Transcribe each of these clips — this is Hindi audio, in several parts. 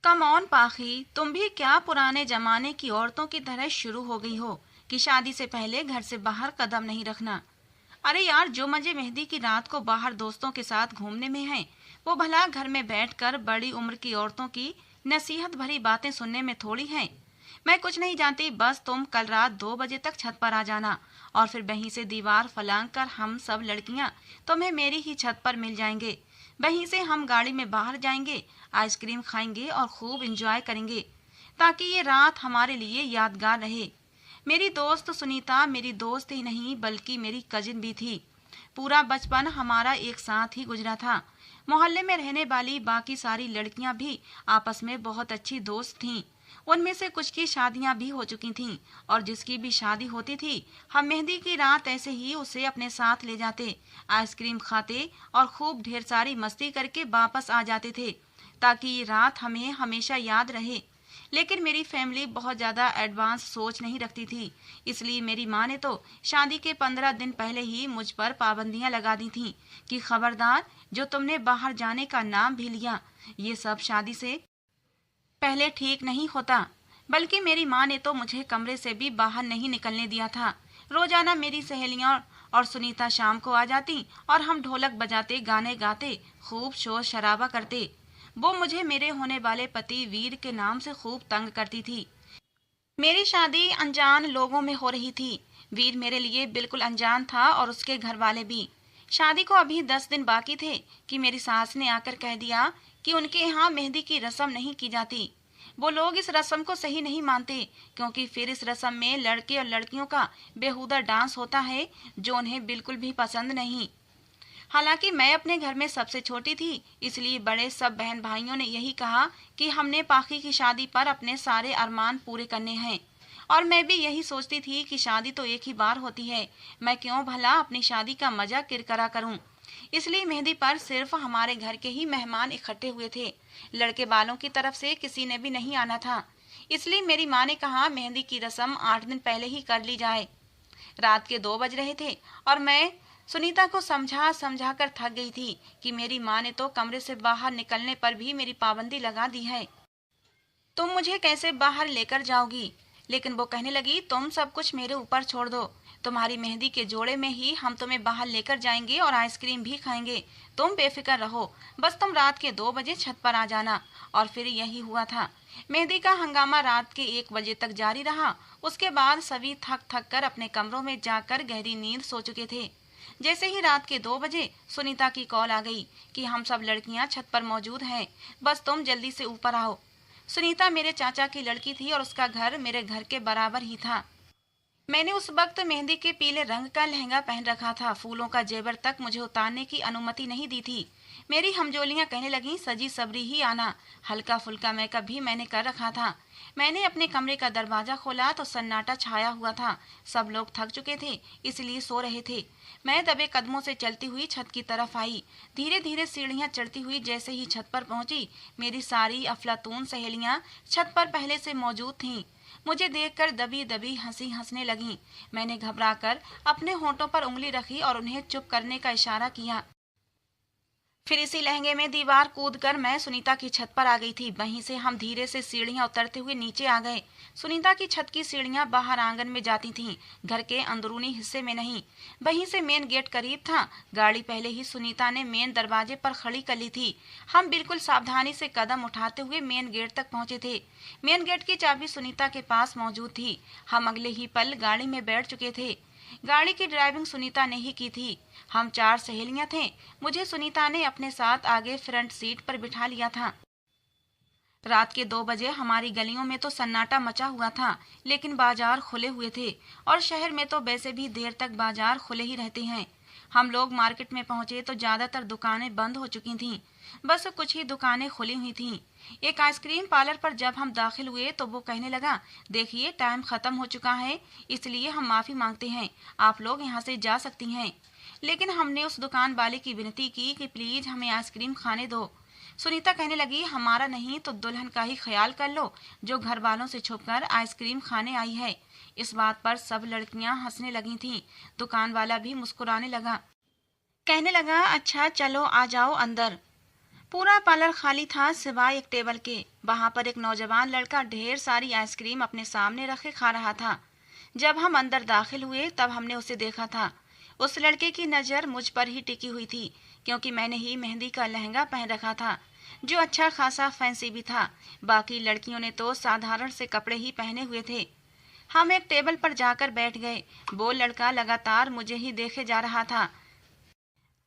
कम ऑन पाखी, तुम भी क्या पुराने जमाने की औरतों की तरह शुरू हो गई हो कि शादी से पहले घर से बाहर कदम नहीं रखना। अरे यार, जो मजे मेहंदी की रात को बाहर दोस्तों के साथ घूमने में हैं, वो भला घर में बैठकर बड़ी उम्र की औरतों की नसीहत भरी बातें सुनने में थोड़ी हैं। मैं कुछ नहीं जानती, बस तुम कल रात 2 बजे तक छत पर आ जाना और फिर वहीं से दीवार फलांग कर हम सब लड़कियां तुम्हें मेरी ही छत पर मिल जाएंगे। वहीं से हम गाड़ी में बाहर जाएंगे, आइसक्रीम खाएंगे और खूब एंजॉय करेंगे, ताकि ये रात हमारे लिए यादगार रहे। मेरी दोस्त सुनीता मेरी दोस्त ही नहीं बल्कि मेरी कजिन भी थी। पूरा बचपन हमारा एक साथ ही गुजरा था। मोहल्ले में रहने वाली बाकी सारी लड़कियां भी आपस में बहुत अच्छी दोस्त थीं। उनमें से कुछ की शादियां भी हो चुकी थीं और जिसकी भी शादी होती थी, हम मेहंदी की रात ऐसे ही उसे अपने साथ ले जाते, आइसक्रीम खाते और खूब ढेर सारी मस्ती करके वापस आ जाते थे, ताकि ये रात हमें हमेशा याद रहे। लेकिन मेरी फैमिली बहुत ज़्यादा एडवांस सोच नहीं रखती थी, इसलिए मेरी माँ ने तो शादी के 15 दिन पहले ही मुझ पर पाबंदियां लगा दी थीं कि खबरदार, जो तुमने बाहर जाने का नाम भी लिया, ये सब शादी से पहले ठीक नहीं होता। बल्कि मेरी माँ ने तो मुझे कमरे से भी बाहर नहीं निकलने दिया था। रोजाना मेरी सहेलियां और सुनीता शाम को आ जाती और हम ढोलक बजाते, गाने गाते, खूब शोर शराबा करते। वो मुझे मेरे होने वाले पति वीर के नाम से खूब तंग करती थी। मेरी शादी अनजान लोगों में हो रही थी। वीर मेरे लिए बिल्कुल अनजान था और उसके घर वाले भी। शादी को अभी 10 दिन बाकी थे कि मेरी सास ने आकर कह दिया कि उनके यहाँ मेहंदी की रस्म नहीं की जाती। वो लोग इस रस्म को सही नहीं मानते, क्योंकि फिर इस रस्म में लड़के और लड़कियों का बेहुदा डांस होता है, जो उन्हें बिल्कुल भी पसंद नहीं। हालांकि मैं अपने घर में सबसे छोटी थी, इसलिए बड़े सब बहन भाइयों ने यही कहा कि हमने पाखी की शादी पर अपने सारे अरमान पूरे करने हैं। और मैं भी यही सोचती थी कि शादी तो एक ही बार होती है, मैं क्यों भला अपनी शादी का मजा किरकिरा करूं। इसलिए मेहंदी पर सिर्फ हमारे घर के ही मेहमान इकट्ठे हुए थे। लड़के वालों की तरफ से किसी ने भी नहीं आना था। इसलिए मेरी माँ ने कहा मेहंदी की रस्म 8 दिन पहले ही कर ली जाए। रात के 2 बज रहे थे और मैं सुनीता को समझा समझा कर थक गई थी कि मेरी माँ ने तो कमरे से बाहर निकलने पर भी मेरी पाबंदी लगा दी है। तुम मुझे कैसे बाहर लेकर जाओगी? लेकिन वो कहने लगी, तुम सब कुछ मेरे ऊपर छोड़ दो। तुम्हारी मेहंदी के जोड़े में ही हम तुम्हें बाहर लेकर जाएंगे और आइसक्रीम भी खाएंगे। तुम बेफिक्र रहो, बस तुम रात के 2 बजे छत पर आ जाना। और फिर यही हुआ था। मेहंदी का हंगामा रात के 1 बजे तक जारी रहा। उसके बाद सभी थक थक कर अपने कमरों में जाकर गहरी नींद सो चुके थे। जैसे ही रात के 2 बजे सुनीता की कॉल आ गई कि हम सब लड़कियां छत पर मौजूद हैं, बस तुम जल्दी से ऊपर आओ। सुनीता मेरे चाचा की लड़की थी और उसका घर मेरे घर के बराबर ही था। मैंने उस वक्त मेहंदी के पीले रंग का लहंगा पहन रखा था। फूलों का जेवर तक मुझे उतारने की अनुमति नहीं दी थी। मेरी हमजोलियां कहने लगीं, सजी सबरी ही आना। हल्का फुल्का मेकअप भी मैंने कर रखा था। मैंने अपने कमरे का दरवाजा खोला तो सन्नाटा छाया हुआ था। सब लोग थक चुके थे, इसलिए सो रहे थे। मैं दबे कदमों से चलती हुई छत की तरफ आई। धीरे धीरे सीढ़ियां चढ़ती हुई जैसे ही छत पर पहुंची, मेरी सारी अफलातून सहेलियां छत पर पहले से मौजूद थीं। मुझे देखकर दबी दबी हंसी हंसने लगीं। मैंने घबराकर अपने होंठों पर उंगली रखी और उन्हें चुप करने का इशारा किया। फिर इसी लहंगे में दीवार कूदकर मैं सुनीता की छत पर आ गई थी। वहीं से हम धीरे से सीढ़ियां उतरते हुए नीचे आ गए। सुनीता की छत की सीढ़ियां बाहर आंगन में जाती थीं, घर के अंदरूनी हिस्से में नहीं। वहीं से मेन गेट करीब था। गाड़ी पहले ही सुनीता ने मेन दरवाजे पर खड़ी कर ली थी। हम बिल्कुल सावधानी से कदम उठाते हुए मेन गेट तक पहुंचे थे। मेन गेट की चाबी सुनीता के पास मौजूद थी। हम अगले ही पल गाड़ी में बैठ चुके थे। गाड़ी की ड्राइविंग सुनीता ने ही की थी। हम 4 सहेलियां थे। मुझे सुनीता ने अपने साथ आगे फ्रंट सीट पर बिठा लिया था। रात के 2 बजे हमारी गलियों में तो सन्नाटा मचा हुआ था, लेकिन बाजार खुले हुए थे और शहर में तो वैसे भी देर तक बाजार खुले ही रहते हैं। हम लोग मार्केट में पहुंचे तो ज्यादातर दुकानें बंद हो चुकी थीं। बस कुछ ही दुकानें खुली हुई थीं। एक आइसक्रीम पार्लर पर जब हम दाखिल हुए तो वो कहने लगा, देखिए टाइम खत्म हो चुका है, इसलिए हम माफी मांगते हैं, आप लोग यहाँ से जा सकती हैं। लेकिन हमने उस दुकान वाले की विनती की कि प्लीज हमें आइसक्रीम खाने दो। सुनीता कहने लगी, हमारा नहीं तो दुल्हन का ही ख्याल कर लो, जो घर वालों से छुपकर आइसक्रीम खाने आई है। इस बात पर सब लड़कियां हंसने लगी थीं। दुकान वाला भी मुस्कुराने लगा, कहने लगा, अच्छा चलो आ जाओ अंदर। पूरा पार्लर खाली था सिवाय एक टेबल के। वहां पर एक नौजवान लड़का ढेर सारी आइसक्रीम अपने सामने रखे खा रहा था। जब हम अंदर दाखिल हुए तब हमने उसे देखा था। उस लड़के की नज़र मुझ पर ही टिकी हुई थी, क्योंकि मैंने ही मेहंदी का लहंगा पहन रखा था, जो अच्छा खासा फैंसी भी था। बाकी लड़कियों ने तो साधारण से कपड़े ही पहने हुए थे। हम एक टेबल पर जाकर बैठ गए। वो लड़का लगातार मुझे ही देखे जा रहा था।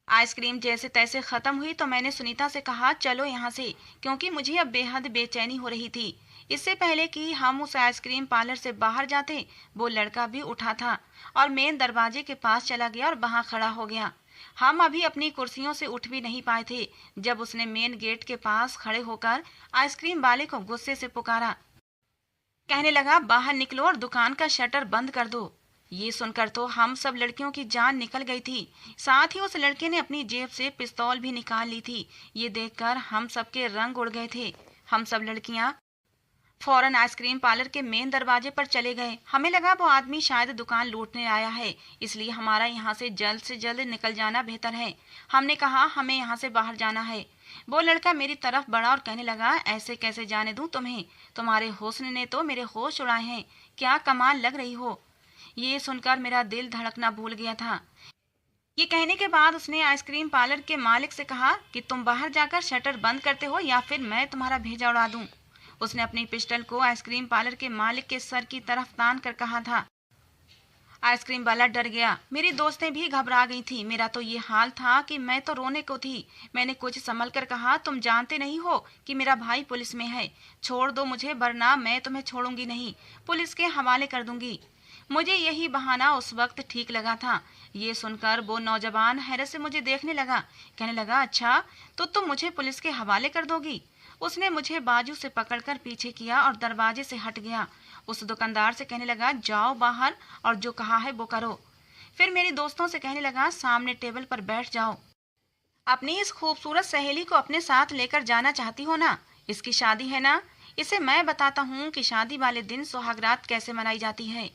आइसक्रीम जैसे तैसे खत्म हुई तो मैंने सुनीता से कहा, चलो यहाँ से, क्योंकि मुझे अब बेहद बेचैनी हो रही थी। इससे पहले कि हम उस आइसक्रीम पार्लर से बाहर जाते, वो लड़का भी उठा था और मेन दरवाजे के पास चला गया और वहां खड़ा हो गया। हम अभी अपनी कुर्सियों से उठ भी नहीं पाए थे जब उसने मेन गेट के पास खड़े होकर आइसक्रीम वाले को गुस्से से पुकारा। कहने लगा, बाहर निकलो और दुकान का शटर बंद कर दो। ये सुनकर तो हम सब लड़कियों की जान निकल गई थी। साथ ही उस लड़के ने अपनी जेब से पिस्तौल भी निकाल ली थी। ये देखकर हम सबके रंग उड़ गए थे। हम सब लड़कियां फौरन आइसक्रीम पार्लर के मेन दरवाजे पर चले गए। हमें लगा वो आदमी शायद दुकान लूटने आया है, इसलिए हमारा यहाँ से जल्द निकल जाना बेहतर है। हमने कहा, हमें यहाँ से बाहर जाना है। वो लड़का मेरी तरफ बढ़ा और कहने लगा, ऐसे कैसे जाने दूं तुम्हें? तुम्हारे हुस्न ने तो मेरे होश उड़ाए हैं। क्या कमाल लग रही हो। ये सुनकर मेरा दिल धड़कना भूल गया था। ये कहने के बाद उसने आइसक्रीम पार्लर के मालिक से कहा कि तुम बाहर जाकर शटर बंद करते हो या फिर मैं तुम्हारा भेजा उड़ा दूं। उसने अपनी पिस्टल को आइसक्रीम पार्लर के मालिक के सर की तरफ तान कर कहा था। आइसक्रीम वाला डर गया। मेरी दोस्तें भी घबरा गई थी। मेरा तो ये हाल था कि मैं तो रोने को थी। मैंने कुछ संभल कर कहा, तुम जानते नहीं हो कि मेरा भाई पुलिस में है। छोड़ दो मुझे, वरना मैं तुम्हें छोड़ूंगी नहीं, पुलिस के हवाले कर दूंगी। मुझे यही बहाना उस वक्त ठीक लगा था। ये सुनकर वो नौजवान हैरत से मुझे देखने लगा। कहने लगा, अच्छा तो तुम मुझे पुलिस के हवाले कर दोगी? उसने मुझे बाजू से पकड़कर पीछे किया और दरवाजे से हट गया। उस दुकानदार से कहने लगा, जाओ बाहर और जो कहा है वो करो। फिर मेरी दोस्तों से कहने लगा, सामने टेबल पर बैठ जाओ। अपनी इस खूबसूरत सहेली को अपने साथ लेकर जाना चाहती हो ना? इसकी शादी है ना? इसे मैं बताता हूँ कि शादी वाले दिन सुहागरात कैसे मनाई जाती है।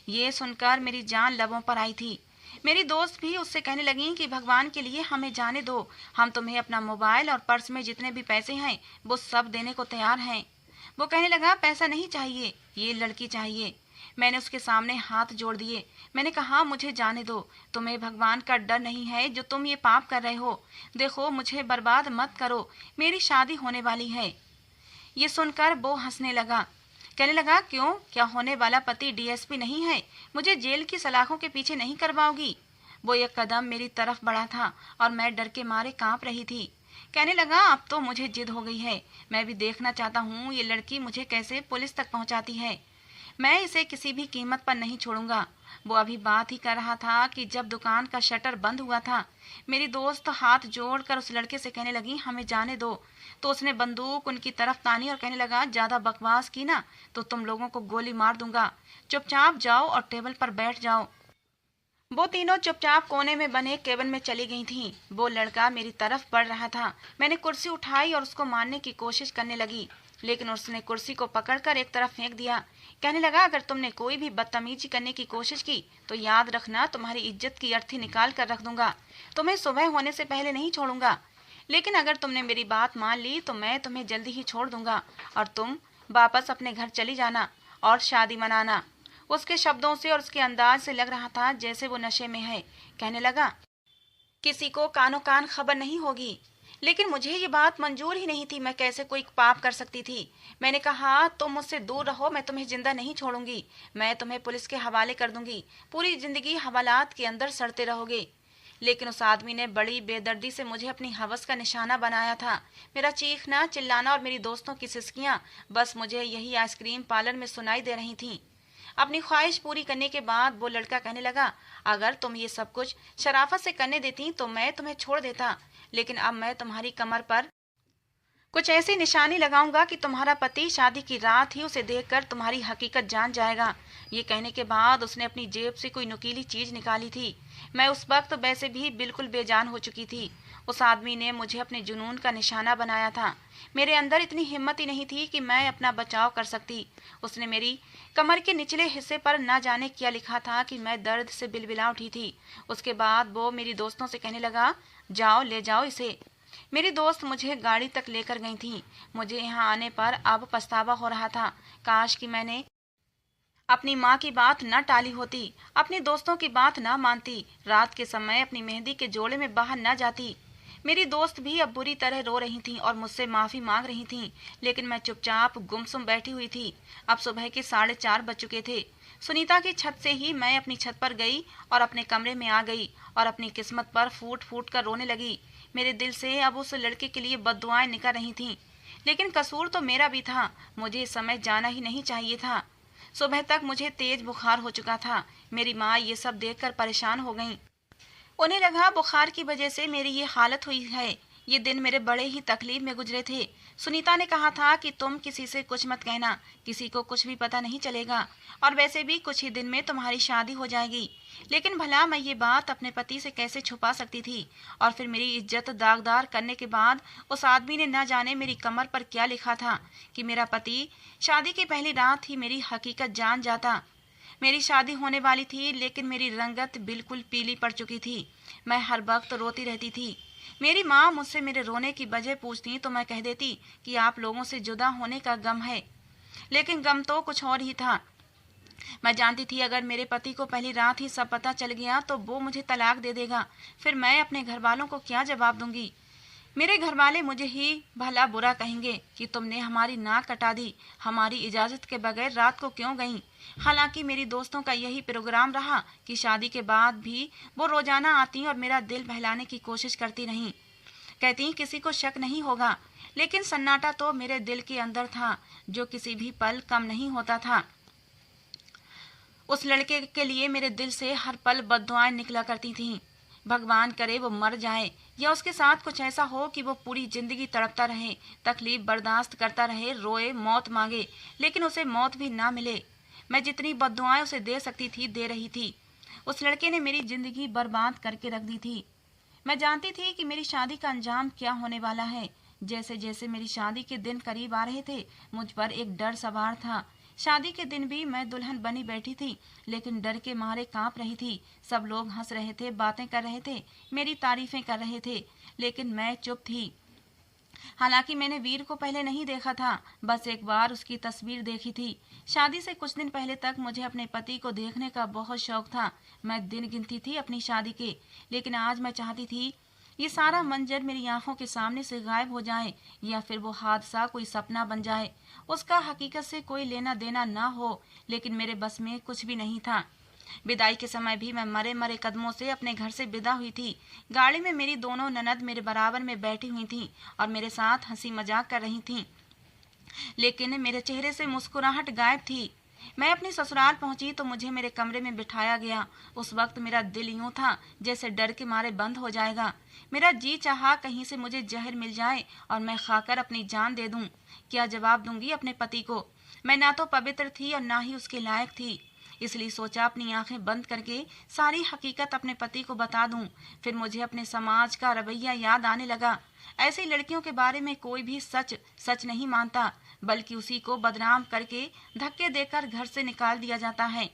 ये सुनकर मेरी जान लबों पर आई थी। मेरी दोस्त भी उससे कहने लगी कि भगवान के लिए हमें जाने दो, हम तुम्हें अपना मोबाइल और पर्स में जितने भी पैसे हैं वो सब देने को तैयार हैं। वो कहने लगा, पैसा नहीं चाहिए, ये लड़की चाहिए। मैंने उसके सामने हाथ जोड़ दिए। मैंने कहा, मुझे जाने दो, तुम्हें भगवान का डर नहीं है जो तुम ये पाप कर रहे हो। देखो, मुझे बर्बाद मत करो, मेरी शादी होने वाली है। ये सुनकर वो हंसने लगा। कहने लगा, क्यों, क्या होने वाला पति डीएसपी नहीं है? मुझे जेल की सलाखों के पीछे नहीं करवाओगी? वो एक कदम मेरी तरफ बढ़ा था और मैं डर के मारे कांप रही थी। कहने लगा, अब तो मुझे जिद हो गई है, मैं भी देखना चाहता हूँ ये लड़की मुझे कैसे पुलिस तक पहुँचाती है। मैं इसे किसी भी कीमत पर नहीं छोड़ूंगा। वो अभी बात ही कर रहा था कि जब दुकान का शटर बंद हुआ था। मेरी दोस्त हाथ जोड़कर उस लड़के से कहने लगी, हमें जाने दो। तो उसने बंदूक उनकी तरफ तानी और कहने लगा, ज्यादा बकवास की ना तो तुम लोगों को गोली मार दूंगा। चुपचाप जाओ और टेबल पर बैठ जाओ। वो तीनों चुपचाप कोने में बने केबिन में चली गई थीं। वो लड़का मेरी तरफ बढ़ रहा था। मैंने कुर्सी उठाई और उसको मारने की कोशिश करने लगी, लेकिन उसने कुर्सी को पकड़कर एक तरफ फेंक दिया। कहने लगा, अगर तुमने कोई भी बदतमीजी करने की कोशिश की तो याद रखना, तुम्हारी इज्जत की अर्थी निकाल कर रख दूंगा। तुम्हें सुबह होने से पहले नहीं छोड़ूंगा, लेकिन अगर तुमने मेरी बात मान ली तो मैं तुम्हें जल्दी ही छोड़ दूंगा और तुम वापस अपने घर चली जाना और शादी मनाना। उसके शब्दों से और उसके अंदाज से लग रहा था जैसे वो नशे में है। कहने लगा, किसी को कानो कान खबर नहीं होगी। लेकिन मुझे ये बात मंजूर ही नहीं थी। मैं कैसे कोई पाप कर सकती थी? मैंने कहा, तुम मुझसे दूर रहो, मैं तुम्हें जिंदा नहीं छोड़ूंगी। मैं तुम्हें पुलिस के हवाले कर दूंगी, पूरी जिंदगी हवालात के अंदर सड़ते रहोगे। लेकिन उस आदमी ने बड़ी बेदर्दी से मुझे अपनी हवस का निशाना बनाया था। मेरा चीखना, चिल्लाना और मेरी दोस्तों की सिसकियां बस मुझे यही आइसक्रीम पार्लर में सुनाई दे रही थीं। अपनी ख्वाहिश पूरी करने के बाद वो लड़का कहने लगा, अगर तुम ये सब कुछ शराफत से करने देती तो मैं तुम्हें छोड़ देता, लेकिन अब मैं तुम्हारी कमर पर कुछ ऐसी निशानी लगाऊंगा कि तुम्हारा पति शादी की रात ही उसे देखकर तुम्हारी हकीकत जान जाएगा। ये कहने के बाद उसने अपनी जेब से कोई नुकीली चीज निकाली थी। मैं उस वक्त वैसे भी बिल्कुल बेजान हो चुकी थी। उस आदमी ने मुझे अपने जुनून का निशाना बनाया था। मेरे अंदर इतनी हिम्मत ही नहीं थी कि मैं अपना बचाव कर सकती। उसने मेरी कमर के निचले हिस्से पर न जाने क्या लिखा था कि मैं दर्द से बिलबिला उठी थी। उसके बाद वो मेरी दोस्तों से कहने लगा, जाओ ले जाओ इसे। मेरी दोस्त मुझे गाड़ी तक लेकर गई थी। मुझे यहाँ आने पर अब पछतावा हो रहा था। काश कि मैंने अपनी माँ की बात न टाली होती, अपने दोस्तों की बात न मानती, रात के समय अपनी मेहंदी के जोड़े में बाहर न जाती। मेरी दोस्त भी अब बुरी तरह रो रही थीं और मुझसे माफी मांग रही थीं, लेकिन मैं चुपचाप गुमसुम बैठी हुई थी। अब सुबह के 4:30 बज चुके थे। सुनीता की छत से ही मैं अपनी छत पर गई और अपने कमरे में आ गई और अपनी किस्मत पर फूट फूट कर रोने लगी। मेरे दिल से अब उस लड़के के लिए बद्दुआएं निकल रही थीं, लेकिन कसूर तो मेरा भी था। मुझे इस समय जाना ही नहीं चाहिए था। सुबह तक मुझे तेज बुखार हो चुका था। मेरी माँ ये सब देखकर परेशान हो गईं। उन्हें लगा बुखार की वजह से मेरी ये हालत हुई है। ये दिन मेरे बड़े ही तकलीफ में गुजरे थे। सुनीता ने कहा था कि तुम किसी से कुछ मत कहना, किसी को कुछ भी पता नहीं चलेगा, और वैसे भी कुछ ही दिन में तुम्हारी शादी हो जाएगी। लेकिन भला मैं ये बात अपने पति से कैसे छुपा सकती थी? और फिर मेरी इज्जत दागदार करने के बाद उस आदमी ने न जाने मेरी कमर पर क्या लिखा था कि मेरा पति शादी की पहली रात ही मेरी हकीकत जान जाता। मेरी शादी होने वाली थी, लेकिन मेरी रंगत बिल्कुल पीली पड़ चुकी थी। मैं हर वक्त रोती रहती थी। मेरी माँ मुझसे मेरे रोने की वजह पूछती तो मैं कह देती कि आप लोगों से जुदा होने का गम है, लेकिन गम तो कुछ और ही था। मैं जानती थी अगर मेरे पति को पहली रात ही सब पता चल गया तो वो मुझे तलाक दे देगा। फिर मैं अपने घर वालों को क्या जवाब दूंगी? मेरे घर वाले मुझे ही भला बुरा कहेंगे कि तुमने हमारी नाक कटा दी, हमारी इजाजत के बगैर रात को क्यों गईं? हालांकि मेरी दोस्तों का यही प्रोग्राम रहा कि शादी के बाद भी वो रोजाना आती और मेरा दिल बहलाने की कोशिश करती रहीं। कहती किसी को शक नहीं होगा, लेकिन सन्नाटा तो मेरे दिल के अंदर था, जो किसी भी पल कम नहीं होता था। उस लड़के के लिए मेरे दिल से हर पल बद्दुआएं निकला करती थीं। भगवान करे वो मर जाए, या उसके साथ कुछ ऐसा हो कि वो पूरी जिंदगी तड़पता रहे, तकलीफ बर्दाश्त करता रहे, रोए, मौत मांगे, लेकिन उसे मौत भी ना मिले। मैं जितनी बद्दुआएं उसे दे सकती थी दे रही थी। उस लड़के ने मेरी जिंदगी बर्बाद करके रख दी थी। मैं जानती थी कि मेरी शादी का अंजाम क्या होने वाला है। जैसे जैसे मेरी शादी के दिन करीब आ रहे थे, मुझ पर एक डर सवार था। शादी के दिन भी मैं दुल्हन बनी बैठी थी, लेकिन डर के मारे कांप रही थी। सब लोग हंस रहे थे, बातें कर रहे थे, मेरी तारीफें कर रहे थे, लेकिन मैं चुप थी। हालांकि मैंने वीर को पहले नहीं देखा था, बस एक बार उसकी तस्वीर देखी थी। शादी से कुछ दिन पहले तक मुझे अपने पति को देखने का बहुत शौक था। मैं दिन गिनती थी अपनी शादी के, लेकिन आज मैं चाहती थी ये सारा मंजर मेरी आंखों के सामने से गायब हो जाए, या फिर वो हादसा कोई सपना बन जाए, उसका हकीकत से कोई लेना देना ना हो। लेकिन मेरे बस में कुछ भी नहीं था। विदाई के समय भी मैं मरे मरे कदमों से अपने घर से विदा हुई थी। गाड़ी में मेरी दोनों ननद मेरे बराबर में बैठी हुई थीं और मेरे साथ हंसी मजाक कर रही थीं, लेकिन मेरे चेहरे से मुस्कुराहट गायब थी। मैं अपनी ससुराल पहुंची तो मुझे मेरे कमरे में बिठाया गया। उस वक्त मेरा दिल यूं था जैसे डर के मारे बंद हो जाएगा। मेरा जी चाहा कहीं से मुझे जहर मिल जाए और मैं खाकर अपनी जान दे दूं। क्या जवाब दूंगी अपने पति को? मैं ना तो पवित्र थी और ना ही उसके लायक थी। इसलिए सोचा अपनी आंखें बंद करके सारी हकीकत अपने पति को बता दूं। फिर मुझे अपने समाज का रवैया याद आने लगा। ऐसी लड़कियों के बारे में कोई भी सच सच नहीं मानता, बल्कि उसी को बदनाम करके धक्के देकर घर से निकाल दिया जाता है।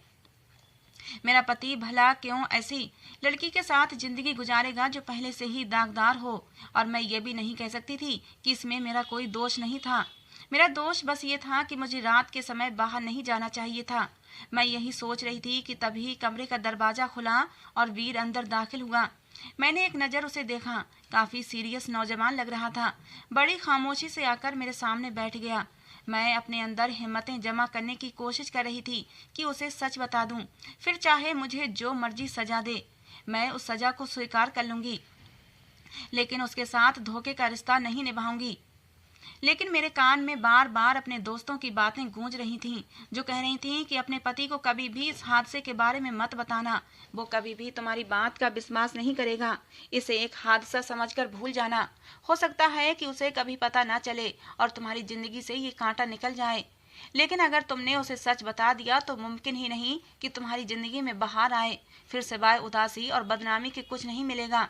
मेरा पति भला क्यों ऐसी लड़की के साथ जिंदगी गुजारेगा जो पहले से ही दागदार हो? और मैं ये भी नहीं कह सकती थी कि इसमें मेरा कोई दोष नहीं था। मेरा दोष बस ये था कि मुझे रात के समय बाहर नहीं जाना चाहिए था। मैं यही सोच रही थी कि तभी कमरे का दरवाजा खुला और वीर अंदर दाखिल हुआ। मैंने एक नज़र उसे देखा। काफी सीरियस नौजवान लग रहा था। बड़ी खामोशी से आकर मेरे सामने बैठ गया। मैं अपने अंदर हिम्मतें जमा करने की कोशिश कर रही थी कि उसे सच बता दूं, फिर चाहे मुझे जो मर्जी सजा दे, मैं उस सजा को स्वीकार कर लूंगी, लेकिन उसके साथ धोखे का रिश्ता नहीं निभाऊंगी। लेकिन मेरे कान में बार बार अपने दोस्तों की बातें गूंज रही थीं, जो कह रही थीं कि अपने पति को कभी भी इस हादसे के बारे में मत बताना। वो कभी भी तुम्हारी बात का विश्वास नहीं करेगा। इसे एक हादसा समझकर भूल जाना। हो सकता है कि उसे कभी पता ना चले और तुम्हारी जिंदगी से ये कांटा निकल जाए, लेकिन अगर तुमने उसे सच बता दिया तो मुमकिन ही नहीं कि तुम्हारी जिंदगी में बहार आए। फिर सिवाय उदासी और बदनामी के कुछ नहीं मिलेगा।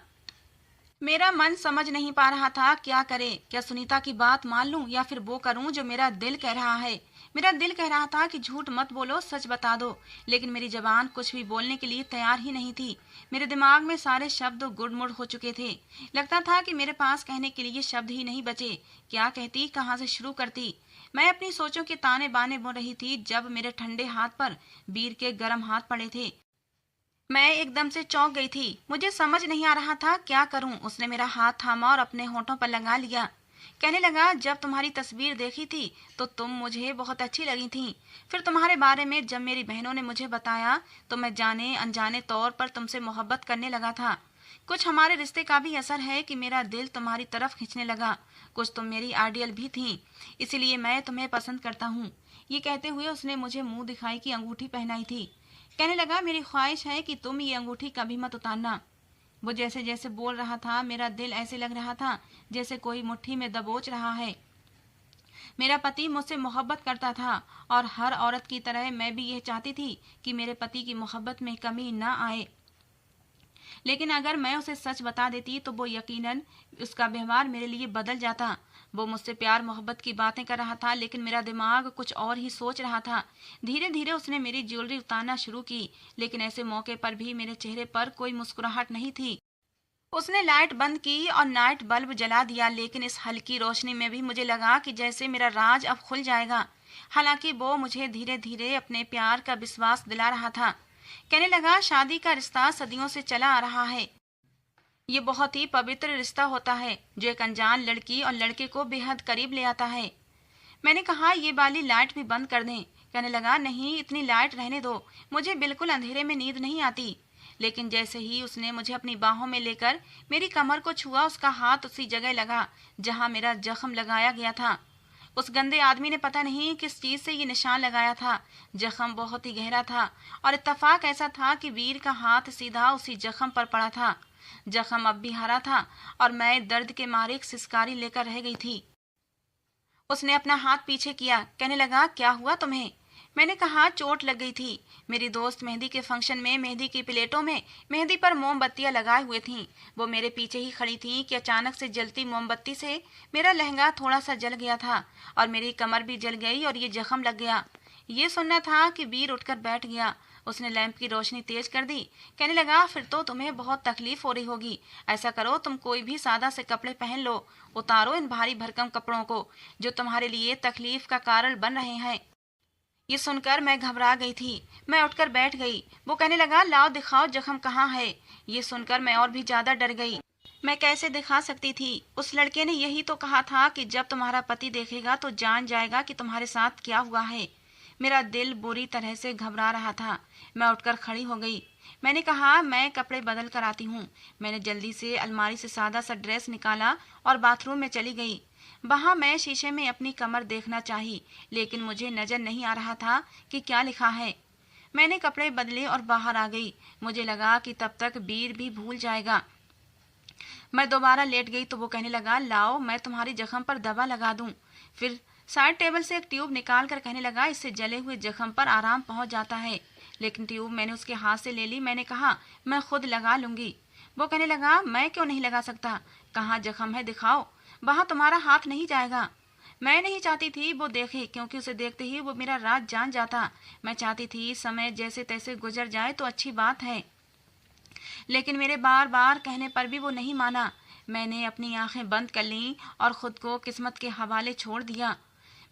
मेरा मन समझ नहीं पा रहा था क्या करे, क्या सुनीता की बात मान लूं या फिर वो करूं जो मेरा दिल कह रहा है। मेरा दिल कह रहा था कि झूठ मत बोलो, सच बता दो, लेकिन मेरी जबान कुछ भी बोलने के लिए तैयार ही नहीं थी। मेरे दिमाग में सारे शब्द गुड़मुड़ हो चुके थे। लगता था कि मेरे पास कहने के लिए शब्द ही नहीं बचे। क्या कहती, कहाँ से शुरू करती। मैं अपनी सोचों के ताने बाने बुन रही थी जब मेरे ठंडे हाथ पर वीर के गर्म हाथ पड़े थे। मैं एकदम से चौंक गई थी। मुझे समझ नहीं आ रहा था क्या करूं। उसने मेरा हाथ थामा और अपने होठों पर लगा लिया। कहने लगा, जब तुम्हारी तस्वीर देखी थी तो तुम मुझे बहुत अच्छी लगी थी। फिर तुम्हारे बारे में जब मेरी बहनों ने मुझे बताया तो मैं जाने अनजाने तौर पर तुमसे मोहब्बत करने लगा था। कुछ हमारे रिश्ते का भी असर है कि मेरा दिल तुम्हारी तरफ खींचने लगा। कुछ तुम मेरी आइडियल भी थी, इसीलिए मैं तुम्हें पसंद करता हूँ। ये कहते हुए उसने मुझे मुंह दिखाई की अंगूठी पहनाई थी। कहने लगा, मेरी ख्वाहिश है कि तुम ये अंगूठी कभी मत उतारना। वो जैसे जैसे बोल रहा था मेरा दिल ऐसे लग रहा था जैसे कोई मुट्ठी में दबोच रहा है। मेरा पति मुझसे मोहब्बत करता था और हर औरत की तरह मैं भी यह चाहती थी कि मेरे पति की मोहब्बत में कमी न आए। लेकिन अगर मैं उसे सच बता देती तो वो यकीनन उसका व्यवहार मेरे लिए बदल जाता। वो मुझसे प्यार मोहब्बत की बातें कर रहा था, लेकिन मेरा दिमाग कुछ और ही सोच रहा था। धीरे धीरे उसने मेरी ज्वेलरी उतारना शुरू की, लेकिन ऐसे मौके पर भी मेरे चेहरे पर कोई मुस्कुराहट नहीं थी। उसने लाइट बंद की और नाइट बल्ब जला दिया, लेकिन इस हल्की रोशनी में भी मुझे लगा कि जैसे मेरा राज अब खुल जाएगा। हालांकि वो मुझे धीरे धीरे अपने प्यार का विश्वास दिला रहा था। कहने लगा, शादी का रिश्ता सदियों से चला आ रहा है। ये बहुत ही पवित्र रिश्ता होता है जो एक अनजान लड़की और लड़के को बेहद करीब ले आता है। मैंने कहा, ये वाली लाइट भी बंद कर दें। कहने लगा, नहीं, इतनी लाइट रहने दो, मुझे बिल्कुल अंधेरे में नींद नहीं आती। लेकिन जैसे ही उसने मुझे अपनी बाहों में लेकर मेरी कमर को छुआ, उसका हाथ उसी जगह लगा जहां मेरा जख्म लगाया गया था। उस गंदे आदमी ने पता नहीं किस चीज से ये निशान लगाया था। जख्म बहुत ही गहरा था और इत्तेफाक ऐसा था कि वीर का हाथ सीधा उसी जख्म पर पड़ा था। जख्म अब भी हरा था और मैं दर्द के मारे एक सिसकारी लेकर रह गई थी। उसने अपना हाथ पीछे किया। कहने लगा, क्या हुआ तुम्हें। मैंने कहा, चोट लग गई थी। मेरी दोस्त मेहंदी के फंक्शन में मेहंदी की प्लेटों में मेहंदी पर मोमबत्तियां लगाए हुए थीं। वो मेरे पीछे ही खड़ी थीं कि अचानक से जलती मोमबत्ती से मेरा लहंगा थोड़ा सा जल गया था और मेरी कमर भी जल गई और ये जख्म लग गया। ये सुनना था कि वीर उठकर बैठ गया। उसने लैंप की रोशनी तेज कर दी। कहने लगा, फिर तो तुम्हें बहुत तकलीफ हो रही होगी। ऐसा करो, तुम कोई भी सादा से कपड़े पहन लो। उतारो इन भारी भरकम कपड़ों को जो तुम्हारे लिए तकलीफ का कारण बन रहे हैं। ये सुनकर मैं घबरा गई थी। मैं उठकर बैठ गई। वो कहने लगा, लाओ दिखाओ जख्म कहाँ है। ये सुनकर मैं और भी ज्यादा डर गई। मैं कैसे दिखा सकती थी। उस लड़के ने यही तो कहा था कि जब तुम्हारा पति देखेगा तो जान जाएगा कि तुम्हारे साथ क्या हुआ है। मेरा दिल बुरी तरह से घबरा रहा था। मैं उठकर खड़ी हो गई। मैंने कहा, मैं कपड़े बदल कर आती हूँ। मैंने जल्दी से अलमारी से सादा सा ड्रेस निकाला और बाथरूम में चली गई। वहां मैं शीशे में अपनी कमर देखना चाही, लेकिन मुझे नजर नहीं आ रहा था कि क्या लिखा है। मैंने कपड़े बदले और बाहर आ गई। मुझे लगा कि तब तक वीर भी भूल जाएगा। मैं दोबारा लेट गई तो वो कहने लगा, लाओ मैं तुम्हारी जख्म पर दवा लगा दूं। फिर साइड टेबल से एक ट्यूब निकाल कर कहने लगा, इससे जले हुए जख्म पर आराम पहुंच जाता है। लेकिन ट्यूब मैंने उसके हाथ से ले ली। मैंने कहा, मैं खुद लगा लूंगी। वो कहने लगा, मैं क्यों नहीं लगा सकता। कहाँ जख्म है, दिखाओ। वहां तुम्हारा हाथ नहीं जाएगा। मैं नहीं चाहती थी वो देखे, क्योंकि उसे देखते ही वो मेरा राज जान जाता। मैं चाहती थी समय जैसे तैसे गुजर जाए तो अच्छी बात है, लेकिन मेरे बार बार कहने पर भी वो नहीं माना। मैंने अपनी आंखें बंद कर लीं और खुद को किस्मत के हवाले छोड़ दिया।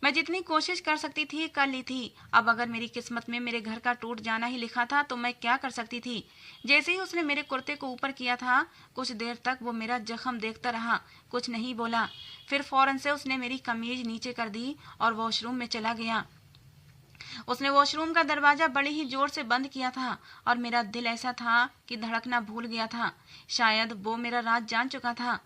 मैं जितनी कोशिश कर सकती थी कर ली थी। अब अगर मेरी किस्मत में मेरे घर का टूट जाना ही लिखा था तो मैं क्या कर सकती थी। जैसे ही उसने मेरे कुर्ते को ऊपर किया था, कुछ देर तक वो मेरा जख्म देखता रहा, कुछ नहीं बोला। फिर फौरन से उसने मेरी कमीज नीचे कर दी और वॉशरूम में चला गया। उसने वॉशरूम का दरवाजा बड़े ही जोर से बंद किया था और मेरा दिल ऐसा था कि धड़कना भूल गया था। शायद वो मेरा राज जान चुका था।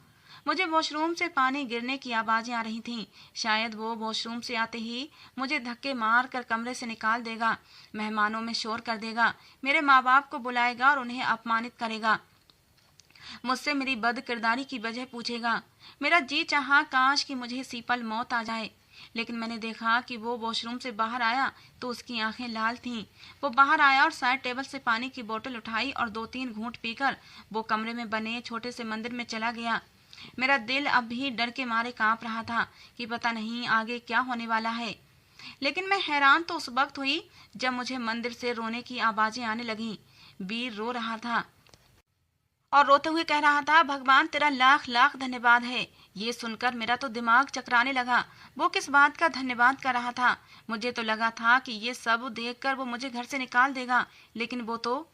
मुझे वॉशरूम से पानी गिरने की आवाजें आ रही थीं। शायद वो वॉशरूम से आते ही मुझे धक्के मार कर कमरे से निकाल देगा, मेहमानों में शोर कर देगा, मेरे माँ बाप को बुलाएगा और उन्हें अपमानित करेगा, मुझसे मेरी बद किरदारी की वजह पूछेगा। मेरा जी चाहा काश कि मुझे सीपल मौत आ जाए। लेकिन मैंने देखा कि वो वॉशरूम से बाहर आया तो उसकी आंखें लाल थीं। वो बाहर आया और साइड टेबल से पानी की बोतल उठाई और 2-3 घूंट पीकर वो कमरे में बने छोटे से मंदिर में चला गया। मेरा दिल अब भी डर के मारे कांप रहा था कि पता नहीं आगे क्या होने वाला है। लेकिन मैं हैरान तो उस वक्त हुई जब मुझे मंदिर से रोने की आवाजें आने लगीं। वीर रो रहा था और रोते हुए कह रहा था, भगवान तेरा लाख लाख धन्यवाद है। ये सुनकर मेरा तो दिमाग चकराने लगा। वो किस बात का धन्यवाद कर रहा था? मुझे तो लगा था कि ये सब देखकर वो मुझे घर से निकाल देगा, लेकिन वो तो,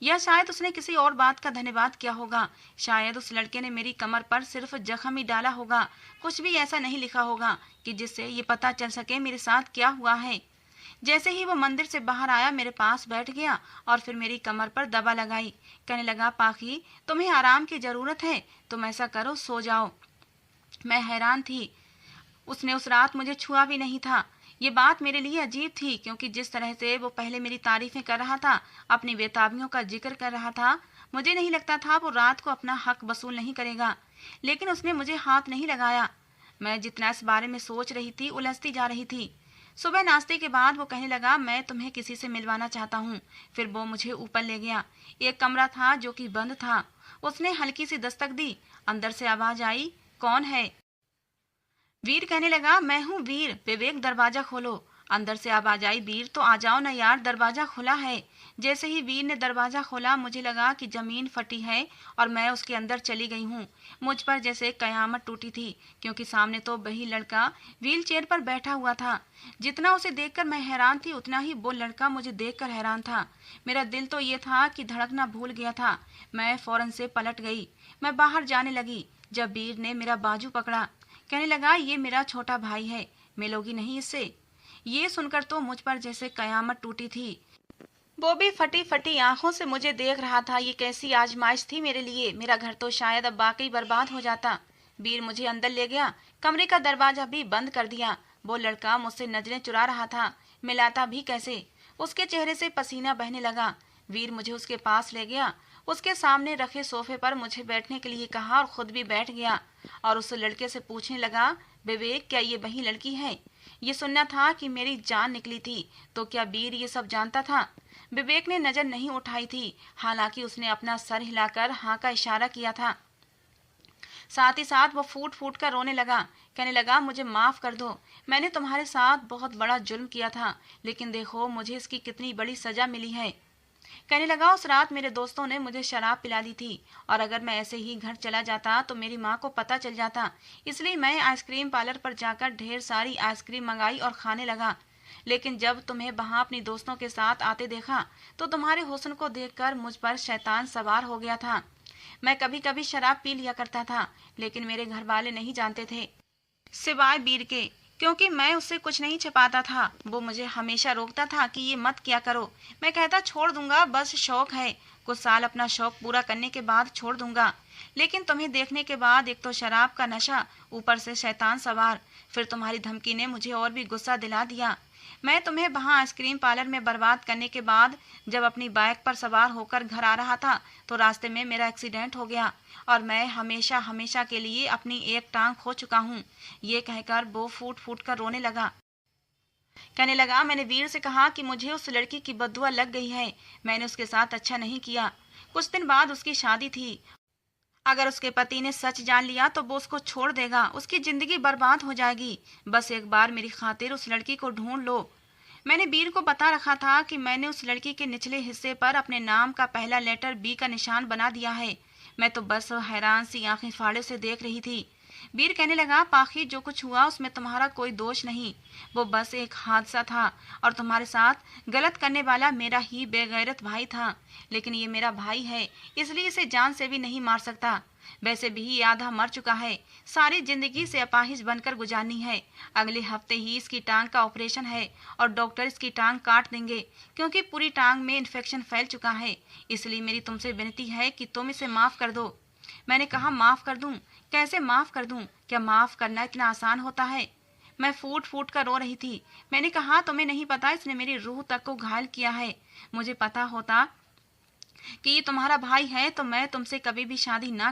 या शायद उसने किसी और बात का धन्यवाद किया होगा। शायद उस लड़के ने मेरी कमर पर सिर्फ जख्म ही डाला होगा, कुछ भी ऐसा नहीं लिखा होगा कि जिससे ये पता चल सके मेरे साथ क्या हुआ है। जैसे ही वो मंदिर से बाहर आया, मेरे पास बैठ गया और फिर मेरी कमर पर दबा लगाई। कहने लगा, पाखी तुम्हें आराम की जरूरत है, तुम ऐसा करो सो जाओ। मैं हैरान थी। उसने उस रात मुझे छुआ भी नहीं था। ये बात मेरे लिए अजीब थी, क्योंकि जिस तरह से वो पहले मेरी तारीफें कर रहा था, अपनी बेताबियों का जिक्र कर रहा था, मुझे नहीं लगता था वो रात को अपना हक वसूल नहीं करेगा। लेकिन उसने मुझे हाथ नहीं लगाया। मैं जितना इस बारे में सोच रही थी, उलझती जा रही थी। सुबह नाश्ते के बाद वो कहने लगा, मैं तुम्हें किसी से मिलवाना चाहता हूँ। फिर वो मुझे ऊपर ले गया। एक कमरा था जो कि बंद था। उसने हल्की सी दस्तक दी। अंदर से आवाज आई, कौन है? वीर कहने लगा, मैं हूँ वीर, विवेक दरवाजा खोलो। अंदर से आवाज आई, वीर तो आ जाओ ना यार, दरवाजा खुला है। जैसे ही वीर ने दरवाजा खोला, मुझे लगा कि जमीन फटी है और मैं उसके अंदर चली गई हूँ। मुझ पर जैसे कयामत टूटी थी, क्योंकि सामने तो वही लड़का व्हील चेयर पर बैठा हुआ था। जितना उसे देखकर मैं हैरान थी, उतना ही वो लड़का मुझे देखकर हैरान था। मेरा दिल तो ये था कि धड़कना भूल गया था। मैं फौरन से पलट गई। मैं बाहर जाने लगी जब वीर ने मेरा बाजू पकड़ा। कहने लगा, ये मेरा छोटा भाई है, मिलोगी नहीं इससे? ये सुनकर तो मुझ पर जैसे कयामत टूटी थी। वो भी फटी फटी आंखों से मुझे देख रहा था। ये कैसी आजमाइश थी मेरे लिए। मेरा घर तो शायद अब वाकई बर्बाद हो जाता। वीर मुझे अंदर ले गया। कमरे का दरवाजा भी बंद कर दिया। वो लड़का मुझसे नजरें चुरा रहा था, मिलाता भी कैसे। उसके चेहरे से पसीना बहने लगा। वीर मुझे उसके पास ले गया। उसके सामने रखे सोफे पर मुझे बैठने के लिए कहा और खुद भी बैठ गया और उस लड़के से पूछने लगा, विवेक क्या ये वही लड़की है? ये सुनना था कि मेरी जान निकली थी, तो क्या वीर ये सब जानता था? विवेक ने नजर नहीं उठाई थी, हालांकि उसने अपना सर हिलाकर हाँ का इशारा किया था। साथ ही साथ वो फूट फूट कर रोने लगा। कहने लगा, मुझे माफ कर दो, मैंने तुम्हारे साथ बहुत बड़ा जुल्म किया था, लेकिन देखो मुझे इसकी कितनी बड़ी सजा मिली है। कहने लगा, उस रात मेरे दोस्तों ने मुझे शराब पिला दी थी और अगर मैं ऐसे ही घर चला जाता तो मेरी माँ को पता चल जाता। इसलिए मैं आइसक्रीम पार्लर पर जाकर ढेर सारी आइसक्रीम मंगाई और खाने लगा। लेकिन जब तुम्हें वहां अपनी दोस्तों के साथ आते देखा तो तुम्हारे हुस्न को देखकर मुझ पर शैतान सवार हो गया था। मैं कभी कभी शराब पी लिया करता था, लेकिन मेरे घर वाले नहीं जानते थे, सिवाय वीर के, क्योंकि मैं उससे कुछ नहीं छिपाता था। वो मुझे हमेशा रोकता था कि ये मत किया करो। मैं कहता, छोड़ दूंगा, बस शौक है, कुछ साल अपना शौक पूरा करने के बाद छोड़ दूंगा। लेकिन तुम्हें देखने के बाद एक तो शराब का नशा, ऊपर से शैतान सवार, फिर तुम्हारी धमकी ने मुझे और भी गुस्सा दिला दिया। मैं तुम्हें वहां आइसक्रीम पार्लर में बर्बाद करने के बाद जब अपनी बाइक पर सवार होकर घर आ रहा था तो रास्ते में मेरा एक्सीडेंट हो गया और मैं हमेशा हमेशा के लिए अपनी एक टांग खो चुका हूँ। ये कहकर वो फूट फूट कर रोने लगा। कहने लगा, मैंने वीर से कहा कि मुझे उस लड़की की बददुआ लग गई है, मैंने उसके साथ अच्छा नहीं किया। कुछ दिन बाद उसकी शादी थी। अगर उसके पति ने सच जान लिया तो वो उसको छोड़ देगा, उसकी जिंदगी बर्बाद हो जाएगी। बस एक बार मेरी खातिर उस लड़की को ढूंढ लो। मैंने वीर को बता रखा था कि मैंने उस लड़की के निचले हिस्से पर अपने नाम का पहला लेटर बी का निशान बना दिया है। मैं तो बस हैरान सी आंखें फाड़े से देख रही थी। वीर कहने लगा, पाखी जो कुछ हुआ उसमें तुम्हारा कोई दोष नहीं, वो बस एक हादसा था और तुम्हारे साथ गलत करने वाला मेरा ही बेगैरत भाई था। लेकिन ये मेरा भाई है, इसलिए इसे जान से भी नहीं मार सकता। वैसे भी ये आधा मर चुका है, सारी जिंदगी से अपाहिज बनकर गुजारनी है। अगले हफ्ते ही इसकी टांग का ऑपरेशन है और डॉक्टर इसकी टांग काट देंगे, क्योंकि पूरी टांग में इन्फेक्शन फैल चुका है। इसलिए मेरी तुमसे विनती है कि तुम इसे माफ कर दो। मैंने कहा, माफ कर दूं? कैसे माफ कर दूं? क्या माफ करना इतना आसान होता है? मैं फूट फूट कर रो रही थी। मैंने कहा, तुम्हें नहीं पता, इसने मेरी रूह तक को घायल किया है। मुझे पता होता कि ये तुम्हारा भाई है तो मैं तुमसे कभी भी शादी ना